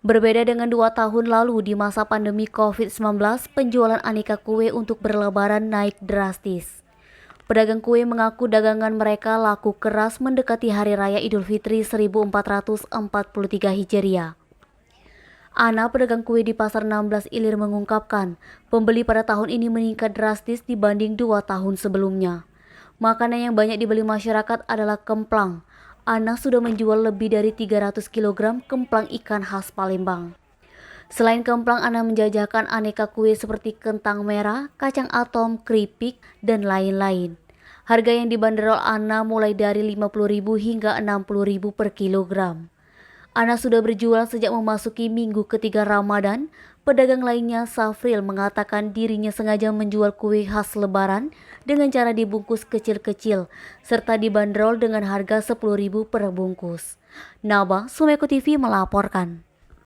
Berbeda dengan 2 tahun lalu di masa pandemi COVID-19, penjualan aneka kue untuk berlebaran naik drastis. Pedagang kue mengaku dagangan mereka laku keras mendekati Hari Raya Idul Fitri 1443 Hijriah. Ana, pedagang kue di Pasar 16 Ilir mengungkapkan, pembeli pada tahun ini meningkat drastis dibanding 2 tahun sebelumnya. Makanan yang banyak dibeli masyarakat adalah kemplang. Ana sudah menjual lebih dari 300 kg kemplang ikan khas Palembang. Selain kemplang, Ana menjajakan aneka kue seperti kentang merah, kacang atom, keripik, dan lain-lain. Harga yang dibanderol Ana mulai dari 50.000 hingga 60.000 per kilogram. Ana sudah berjualan sejak memasuki minggu ketiga Ramadan. Pedagang lainnya, Safril, mengatakan dirinya sengaja menjual kue khas Lebaran dengan cara dibungkus kecil-kecil, serta dibanderol dengan harga 10.000 per bungkus. Nabah, Sumeko TV melaporkan.